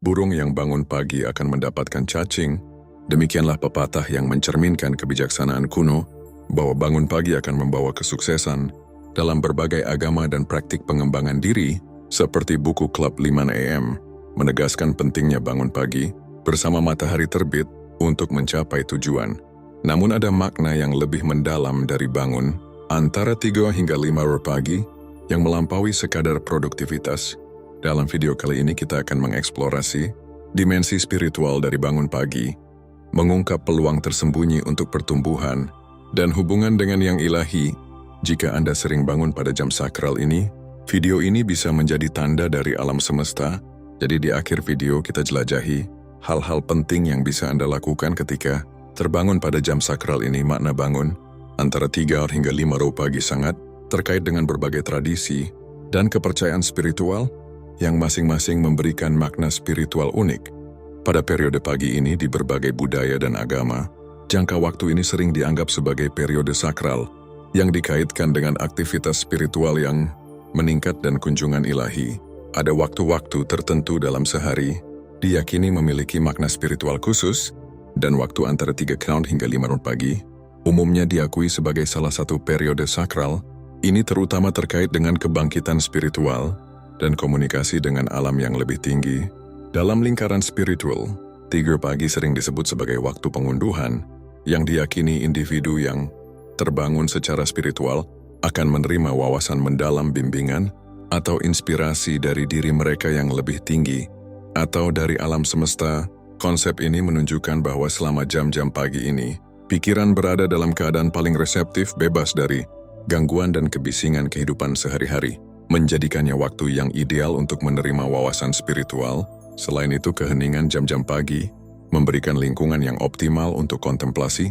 burung yang bangun pagi akan mendapatkan cacing. Demikianlah pepatah yang mencerminkan kebijaksanaan kuno bahwa bangun pagi akan membawa kesuksesan dalam berbagai agama dan praktik pengembangan diri, seperti buku Klub 5 AM menegaskan pentingnya bangun pagi bersama matahari terbit untuk mencapai tujuan. Namun ada makna yang lebih mendalam dari bangun antara 3 hingga 5 pagi yang melampaui sekadar produktivitas. Dalam video kali ini kita akan mengeksplorasi dimensi spiritual dari bangun pagi, mengungkap peluang tersembunyi untuk pertumbuhan, dan hubungan dengan yang ilahi. Jika Anda sering bangun pada jam sakral ini, video ini bisa menjadi tanda dari alam semesta. Jadi di akhir video kita jelajahi hal-hal penting yang bisa Anda lakukan ketika terbangun pada jam sakral ini. Makna bangun antara 3 hingga 5 pagi sangat terkait dengan berbagai tradisi dan kepercayaan spiritual yang masing-masing memberikan makna spiritual unik. Pada periode pagi ini di berbagai budaya dan agama, jangka waktu ini sering dianggap sebagai periode sakral yang dikaitkan dengan aktivitas spiritual yang meningkat dan kunjungan ilahi. Ada waktu-waktu tertentu dalam sehari diyakini memiliki makna spiritual khusus, dan waktu antara 3 hingga 5 pagi umumnya diakui sebagai salah satu periode sakral. Ini terutama terkait dengan kebangkitan spiritual dan komunikasi dengan alam yang lebih tinggi. Dalam lingkaran spiritual, 3 pagi sering disebut sebagai waktu pengunduhan, yang diyakini individu yang terbangun secara spiritual akan menerima wawasan mendalam, bimbingan atau inspirasi dari diri mereka yang lebih tinggi atau dari alam semesta. Konsep ini menunjukkan bahwa selama jam-jam pagi ini, pikiran berada dalam keadaan paling reseptif, bebas dari gangguan dan kebisingan kehidupan sehari-hari, menjadikannya waktu yang ideal untuk menerima wawasan spiritual. Selain itu, keheningan jam-jam pagi memberikan lingkungan yang optimal untuk kontemplasi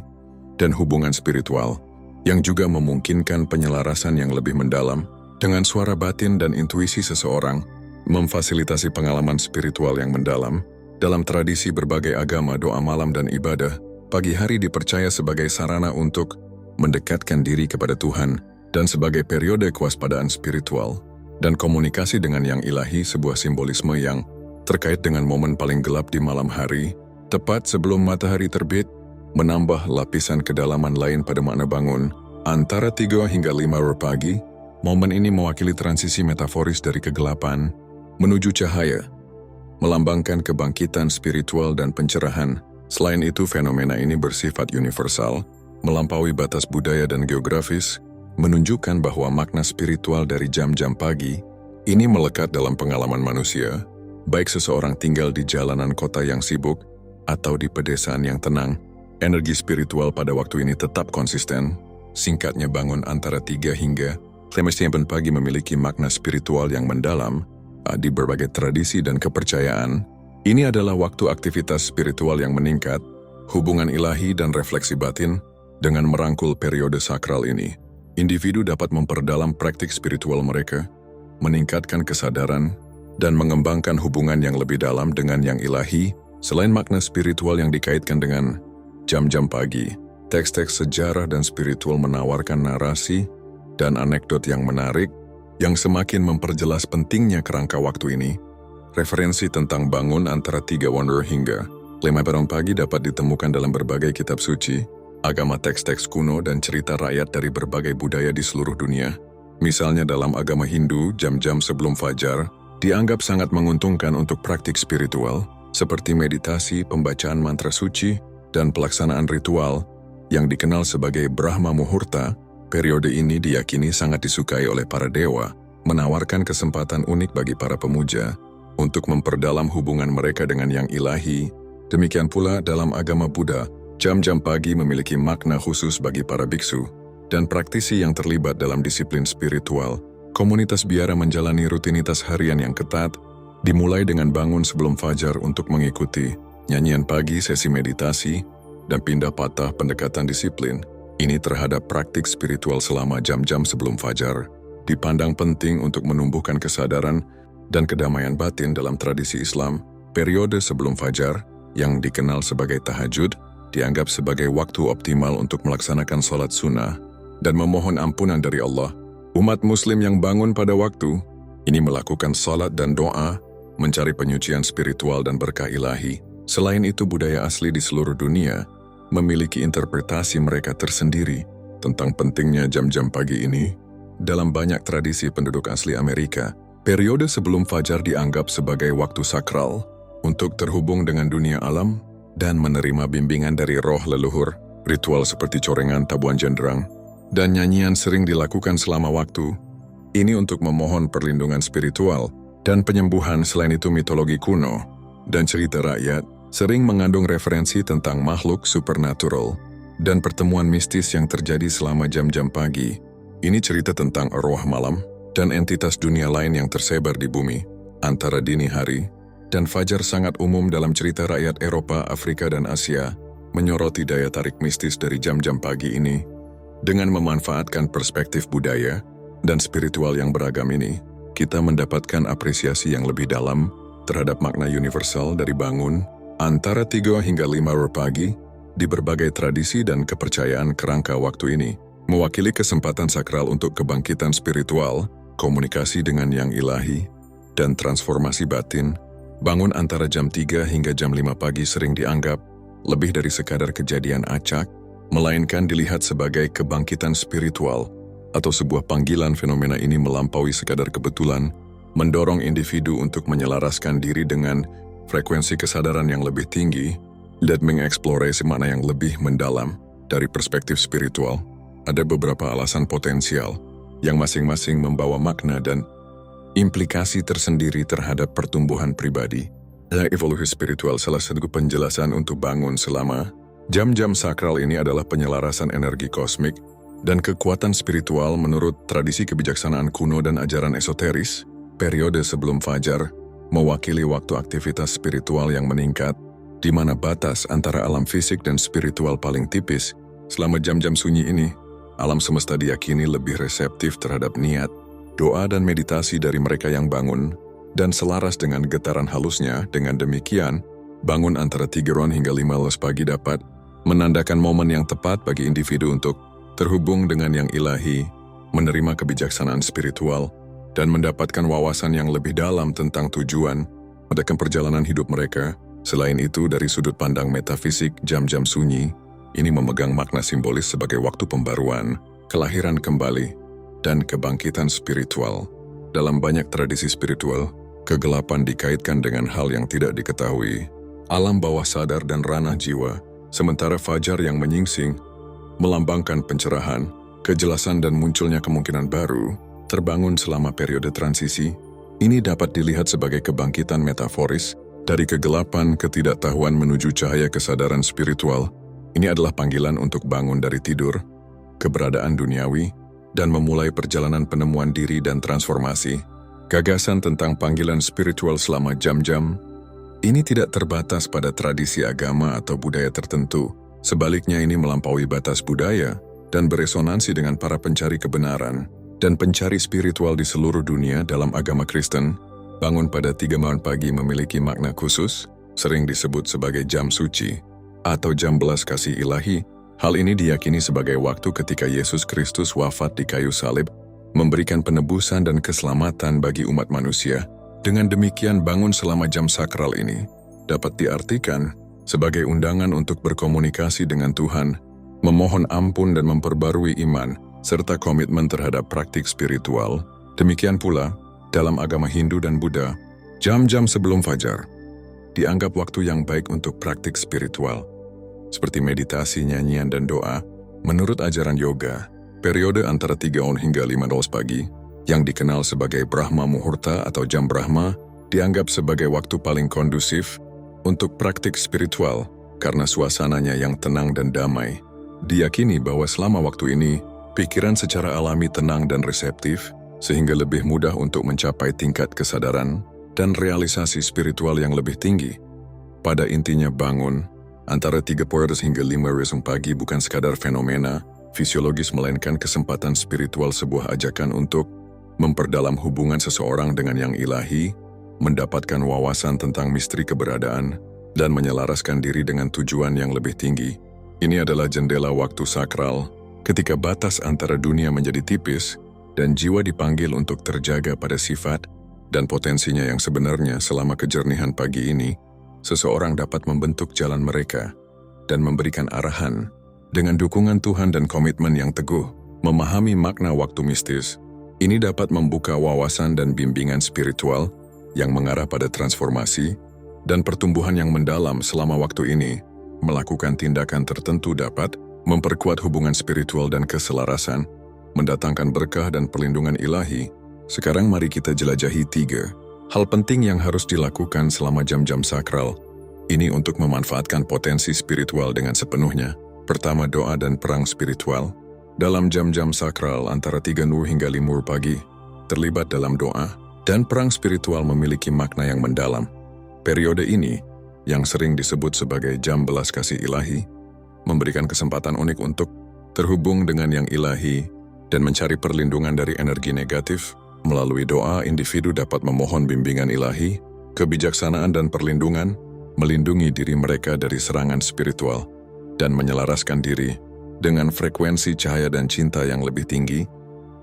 dan hubungan spiritual, yang juga memungkinkan penyelarasan yang lebih mendalam dengan suara batin dan intuisi seseorang, memfasilitasi pengalaman spiritual yang mendalam. Dalam tradisi berbagai agama, doa malam dan ibadah pagi hari dipercaya sebagai sarana untuk mendekatkan diri kepada Tuhan dan sebagai periode kewaspadaan spiritual dan komunikasi dengan yang ilahi, sebuah simbolisme yang terkait dengan momen paling gelap di malam hari, tepat sebelum matahari terbit, menambah lapisan kedalaman lain pada makna bangun. Antara 3 hingga 5 pagi, momen ini mewakili transisi metaforis dari kegelapan menuju cahaya, melambangkan kebangkitan spiritual dan pencerahan. Selain itu, fenomena ini bersifat universal, melampaui batas budaya dan geografis, menunjukkan bahwa makna spiritual dari jam-jam pagi ini melekat dalam pengalaman manusia, baik seseorang tinggal di jalanan kota yang sibuk atau di pedesaan yang tenang. Energi spiritual pada waktu ini tetap konsisten. Singkatnya, bangun antara 3 hingga 5 pagi memiliki makna spiritual yang mendalam di berbagai tradisi dan kepercayaan. Ini adalah waktu aktivitas spiritual yang meningkat, hubungan ilahi dan refleksi batin. Dengan merangkul periode sakral ini, individu dapat memperdalam praktik spiritual mereka, meningkatkan kesadaran, dan mengembangkan hubungan yang lebih dalam dengan yang ilahi. Selain makna spiritual yang dikaitkan dengan jam-jam pagi, teks-teks sejarah dan spiritual menawarkan narasi dan anekdot yang menarik, yang semakin memperjelas pentingnya kerangka waktu ini. Referensi tentang bangun antara 3 hingga 5 pagi dapat ditemukan dalam berbagai kitab suci, agama, teks-teks kuno, dan cerita rakyat dari berbagai budaya di seluruh dunia. Misalnya dalam agama Hindu, jam-jam sebelum fajar dianggap sangat menguntungkan untuk praktik spiritual, seperti meditasi, pembacaan mantra suci, dan pelaksanaan ritual yang dikenal sebagai Brahma Muhurta. Periode ini diyakini sangat disukai oleh para dewa, menawarkan kesempatan unik bagi para pemuja untuk memperdalam hubungan mereka dengan yang ilahi. Demikian pula dalam agama Buddha, jam-jam pagi memiliki makna khusus bagi para biksu dan praktisi yang terlibat dalam disiplin spiritual. Komunitas biara menjalani rutinitas harian yang ketat, dimulai dengan bangun sebelum fajar untuk mengikuti nyanyian pagi, sesi meditasi, dan pindah patah pendekatan disiplin. Ini terhadap praktik spiritual selama jam-jam sebelum fajar dipandang penting untuk menumbuhkan kesadaran dan kedamaian batin. Dalam tradisi Islam, periode sebelum fajar yang dikenal sebagai tahajud dianggap sebagai waktu optimal untuk melaksanakan sholat sunnah dan memohon ampunan dari Allah. Umat muslim yang bangun pada waktu ini melakukan sholat dan doa mencari penyucian spiritual dan berkah ilahi. Selain itu, budaya asli di seluruh dunia memiliki interpretasi mereka tersendiri tentang pentingnya jam-jam pagi ini. Dalam banyak tradisi penduduk asli Amerika, periode sebelum fajar dianggap sebagai waktu sakral untuk terhubung dengan dunia alam dan menerima bimbingan dari roh leluhur. Ritual seperti corengan tabuan jenderang dan nyanyian sering dilakukan selama waktu ini untuk memohon perlindungan spiritual dan penyembuhan. Selain itu, mitologi kuno dan cerita rakyat sering mengandung referensi tentang makhluk supernatural dan pertemuan mistis yang terjadi selama jam-jam pagi. Ini cerita tentang arwah malam dan entitas dunia lain yang tersebar di bumi. Antara dini hari dan fajar sangat umum dalam cerita rakyat Eropa, Afrika, dan Asia, menyoroti daya tarik mistis dari jam-jam pagi ini. Dengan memanfaatkan perspektif budaya dan spiritual yang beragam ini, kita mendapatkan apresiasi yang lebih dalam terhadap makna universal dari bangun antara 3 hingga 5 pagi di berbagai tradisi dan kepercayaan. Kerangka waktu ini mewakili kesempatan sakral untuk kebangkitan spiritual, komunikasi dengan yang ilahi, dan transformasi batin. Bangun antara jam 3 hingga jam 5 pagi sering dianggap lebih dari sekadar kejadian acak, melainkan dilihat sebagai kebangkitan spiritual atau sebuah panggilan. Fenomena ini melampaui sekadar kebetulan, mendorong individu untuk menyelaraskan diri dengan frekuensi kesadaran yang lebih tinggi dan mengeksplorasi makna yang lebih mendalam dari perspektif spiritual. Ada beberapa alasan potensial yang masing-masing membawa makna dan implikasi tersendiri terhadap pertumbuhan pribadi. Evolusi spiritual salah satu penjelasan untuk bangun selama jam-jam sakral ini adalah penyelarasan energi kosmik dan kekuatan spiritual. Menurut tradisi kebijaksanaan kuno dan ajaran esoteris, periode sebelum fajar mewakili waktu aktivitas spiritual yang meningkat, di mana batas antara alam fisik dan spiritual paling tipis. Selama jam-jam sunyi ini, alam semesta diyakini lebih reseptif terhadap niat, doa, dan meditasi dari mereka yang bangun, dan selaras dengan getaran halusnya. Dengan demikian, bangun antara 3 hingga 5 pagi dapat menandakan momen yang tepat bagi individu untuk terhubung dengan yang ilahi, menerima kebijaksanaan spiritual, dan mendapatkan wawasan yang lebih dalam tentang tujuan pada perjalanan hidup mereka. Selain itu, dari sudut pandang metafisik, jam-jam sunyi ini memegang makna simbolis sebagai waktu pembaruan, kelahiran kembali, dan kebangkitan spiritual. Dalam banyak tradisi spiritual, kegelapan dikaitkan dengan hal yang tidak diketahui, alam bawah sadar dan ranah jiwa, sementara fajar yang menyingsing melambangkan pencerahan, kejelasan, dan munculnya kemungkinan baru. Terbangun selama periode transisi, ini dapat dilihat sebagai kebangkitan metaforis dari kegelapan ketidaktahuan menuju cahaya kesadaran spiritual. Ini adalah panggilan untuk bangun dari tidur, keberadaan duniawi, dan memulai perjalanan penemuan diri dan transformasi. Gagasan tentang panggilan spiritual selama jam-jam ini tidak terbatas pada tradisi agama atau budaya tertentu. Sebaliknya, ini melampaui batas budaya dan beresonansi dengan para pencari kebenaran dan pencari spiritual di seluruh dunia. Dalam agama Kristen, bangun pada 3 pagi memiliki makna khusus, sering disebut sebagai jam suci atau jam belas kasih ilahi. Hal ini diyakini sebagai waktu ketika Yesus Kristus wafat di kayu salib, memberikan penebusan dan keselamatan bagi umat manusia. Dengan demikian, bangun selama jam sakral ini dapat diartikan sebagai undangan untuk berkomunikasi dengan Tuhan, memohon ampun dan memperbarui iman, serta komitmen terhadap praktik spiritual. Demikian pula, dalam agama Hindu dan Buddha, jam-jam sebelum fajar dianggap waktu yang baik untuk praktik spiritual, seperti meditasi, nyanyian, dan doa. Menurut ajaran yoga, periode antara 3 hingga 5 pagi, yang dikenal sebagai Brahma Muhurta atau jam Brahma, dianggap sebagai waktu paling kondusif untuk praktik spiritual karena suasananya yang tenang dan damai. Diyakini bahwa selama waktu ini, pikiran secara alami tenang dan reseptif, sehingga lebih mudah untuk mencapai tingkat kesadaran dan realisasi spiritual yang lebih tinggi. Pada intinya, bangun antara 3 hingga 5 pagi bukan sekadar fenomena fisiologis, melainkan kesempatan spiritual, sebuah ajakan untuk memperdalam hubungan seseorang dengan yang ilahi, mendapatkan wawasan tentang misteri keberadaan, dan menyelaraskan diri dengan tujuan yang lebih tinggi. Ini adalah jendela waktu sakral, ketika batas antara dunia menjadi tipis, dan jiwa dipanggil untuk terjaga pada sifat dan potensinya yang sebenarnya. Selama kejernihan pagi ini, seseorang dapat membentuk jalan mereka dan memberikan arahan dengan dukungan Tuhan dan komitmen yang teguh. Memahami makna waktu mistis, ini dapat membuka wawasan dan bimbingan spiritual yang mengarah pada transformasi dan pertumbuhan yang mendalam. Selama waktu ini, melakukan tindakan tertentu dapat memperkuat hubungan spiritual dan keselarasan, mendatangkan berkah dan perlindungan ilahi. Sekarang mari kita jelajahi 3 hal penting yang harus dilakukan selama jam-jam sakral ini untuk memanfaatkan potensi spiritual dengan sepenuhnya. Pertama, doa dan perang spiritual. Dalam jam-jam sakral antara 3 Nur hingga 5 Nur pagi, terlibat dalam doa dan perang spiritual memiliki makna yang mendalam. Periode ini, yang sering disebut sebagai jam belas kasih ilahi, memberikan kesempatan unik untuk terhubung dengan yang ilahi dan mencari perlindungan dari energi negatif. Melalui doa, individu dapat memohon bimbingan ilahi, kebijaksanaan dan perlindungan, melindungi diri mereka dari serangan spiritual, dan menyelaraskan diri dengan frekuensi cahaya dan cinta yang lebih tinggi.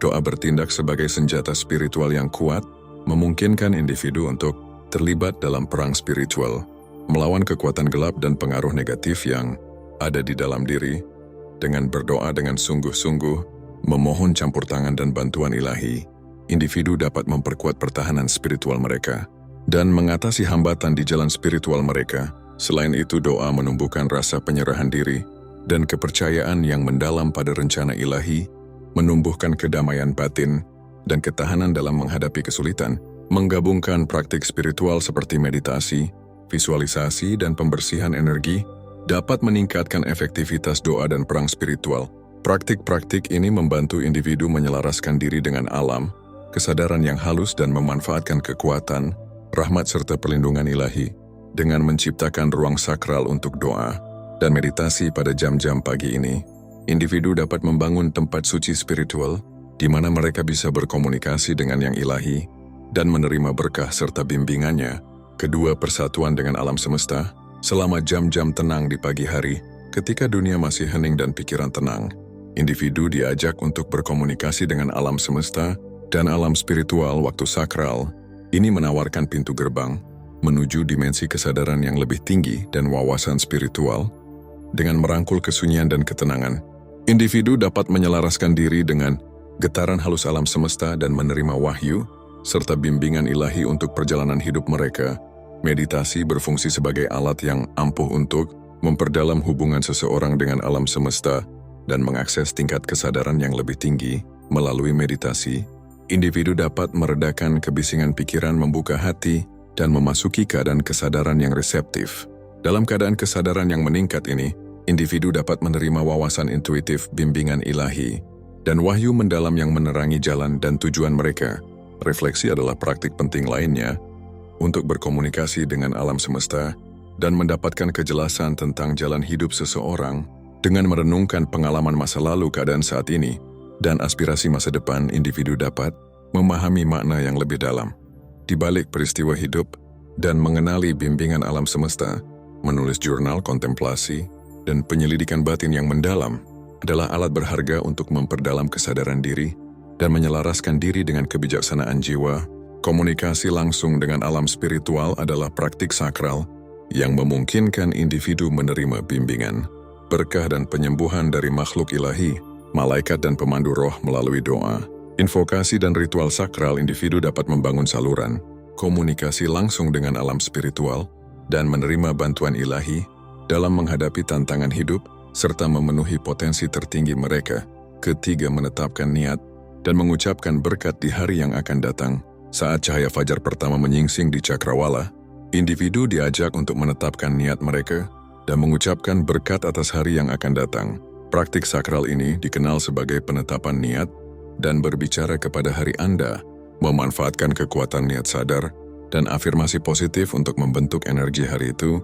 Doa bertindak sebagai senjata spiritual yang kuat, memungkinkan individu untuk terlibat dalam perang spiritual, melawan kekuatan gelap dan pengaruh negatif yang ada di dalam diri. Dengan berdoa dengan sungguh-sungguh, memohon campur tangan dan bantuan ilahi, individu dapat memperkuat pertahanan spiritual mereka dan mengatasi hambatan di jalan spiritual mereka. Selain itu, doa menumbuhkan rasa penyerahan diri dan kepercayaan yang mendalam pada rencana ilahi, menumbuhkan kedamaian batin dan ketahanan dalam menghadapi kesulitan. Menggabungkan praktik spiritual seperti meditasi, visualisasi, dan pembersihan energi dapat meningkatkan efektivitas doa dan perang spiritual. Praktik-praktik ini membantu individu menyelaraskan diri dengan alam, kesadaran yang halus dan memanfaatkan kekuatan, rahmat serta perlindungan ilahi dengan menciptakan ruang sakral untuk doa dan meditasi pada jam-jam pagi ini. Individu dapat membangun tempat suci spiritual di mana mereka bisa berkomunikasi dengan yang ilahi dan menerima berkah serta bimbingannya. Kedua, persatuan dengan alam semesta. Selama jam-jam tenang di pagi hari, ketika dunia masih hening dan pikiran tenang, individu diajak untuk berkomunikasi dengan alam semesta dan alam spiritual. Waktu sakral ini menawarkan pintu gerbang menuju dimensi kesadaran yang lebih tinggi dan wawasan spiritual. Dengan merangkul kesunyian dan ketenangan, individu dapat menyelaraskan diri dengan getaran halus alam semesta dan menerima wahyu serta bimbingan ilahi untuk perjalanan hidup mereka. Meditasi berfungsi sebagai alat yang ampuh untuk memperdalam hubungan seseorang dengan alam semesta dan mengakses tingkat kesadaran yang lebih tinggi. Melalui meditasi, individu dapat meredakan kebisingan pikiran, membuka hati, dan memasuki keadaan kesadaran yang reseptif. Dalam keadaan kesadaran yang meningkat ini, individu dapat menerima wawasan intuitif, bimbingan ilahi, dan wahyu mendalam yang menerangi jalan dan tujuan mereka. Refleksi adalah praktik penting lainnya untuk berkomunikasi dengan alam semesta dan mendapatkan kejelasan tentang jalan hidup seseorang. Dengan merenungkan pengalaman masa lalu, keadaan saat ini, dan aspirasi masa depan, individu dapat memahami makna yang lebih dalam di balik peristiwa hidup dan mengenali bimbingan alam semesta. Menulis jurnal, kontemplasi, dan penyelidikan batin yang mendalam adalah alat berharga untuk memperdalam kesadaran diri dan menyelaraskan diri dengan kebijaksanaan jiwa. Komunikasi langsung dengan alam spiritual adalah praktik sakral yang memungkinkan individu menerima bimbingan, berkah dan penyembuhan dari makhluk ilahi, malaikat dan pemandu roh melalui doa, invokasi dan ritual sakral. Individu dapat membangun saluran komunikasi langsung dengan alam spiritual dan menerima bantuan ilahi dalam menghadapi tantangan hidup serta memenuhi potensi tertinggi mereka. Ketiga, menetapkan niat dan mengucapkan berkat di hari yang akan datang. Saat cahaya fajar pertama menyingsing di cakrawala, individu diajak untuk menetapkan niat mereka dan mengucapkan berkat atas hari yang akan datang. Praktik sakral ini dikenal sebagai penetapan niat dan berbicara kepada hari Anda, memanfaatkan kekuatan niat sadar dan afirmasi positif untuk membentuk energi hari itu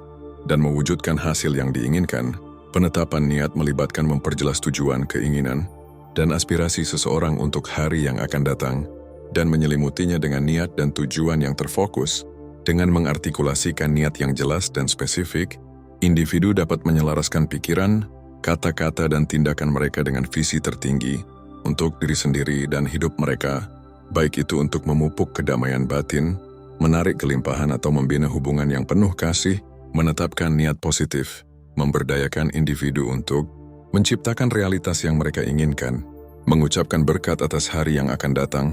dan mewujudkan hasil yang diinginkan. Penetapan niat melibatkan memperjelas tujuan, keinginan, dan aspirasi seseorang untuk hari yang akan datang, dan menyelimutinya dengan niat dan tujuan yang terfokus. Dengan mengartikulasikan niat yang jelas dan spesifik, individu dapat menyelaraskan pikiran, kata-kata dan tindakan mereka dengan visi tertinggi untuk diri sendiri dan hidup mereka. baik itu untuk memupuk kedamaian batin, menarik kelimpahan atau membina hubungan yang penuh kasih, menetapkan niat positif, memberdayakan individu untuk menciptakan realitas yang mereka inginkan, mengucapkan berkat atas hari yang akan datang,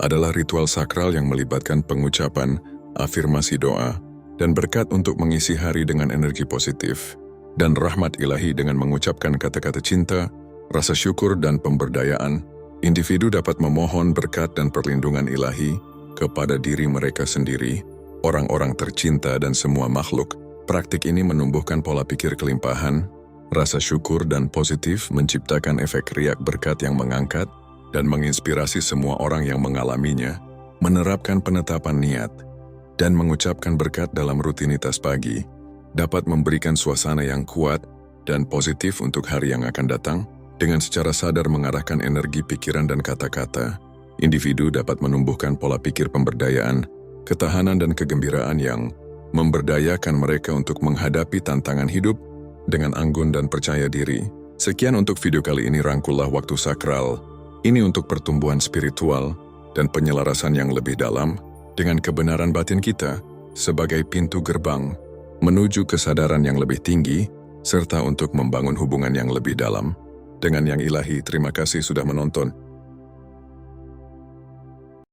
adalah ritual sakral yang melibatkan pengucapan, afirmasi doa, dan berkat untuk mengisi hari dengan energi positif, dan rahmat ilahi dengan mengucapkan kata-kata cinta, rasa syukur dan pemberdayaan. Individu dapat memohon berkat dan perlindungan ilahi kepada diri mereka sendiri, orang-orang tercinta dan semua makhluk. Praktik ini menumbuhkan pola pikir kelimpahan, rasa syukur dan positif, menciptakan efek riak berkat yang mengangkat dan menginspirasi semua orang yang mengalaminya, menerapkan penetapan niat, dan mengucapkan berkat dalam rutinitas pagi, dapat memberikan suasana yang kuat dan positif untuk hari yang akan datang. Dengan secara sadar mengarahkan energi pikiran dan kata-kata, individu dapat menumbuhkan pola pikir pemberdayaan, ketahanan dan kegembiraan yang memberdayakan mereka untuk menghadapi tantangan hidup dengan anggun dan percaya diri. Sekian untuk video kali ini. Rangkullah waktu sakral ini untuk pertumbuhan spiritual dan penyelarasan yang lebih dalam dengan kebenaran batin kita sebagai pintu gerbang menuju kesadaran yang lebih tinggi serta untuk membangun hubungan yang lebih dalam dengan yang ilahi. Terima kasih sudah menonton.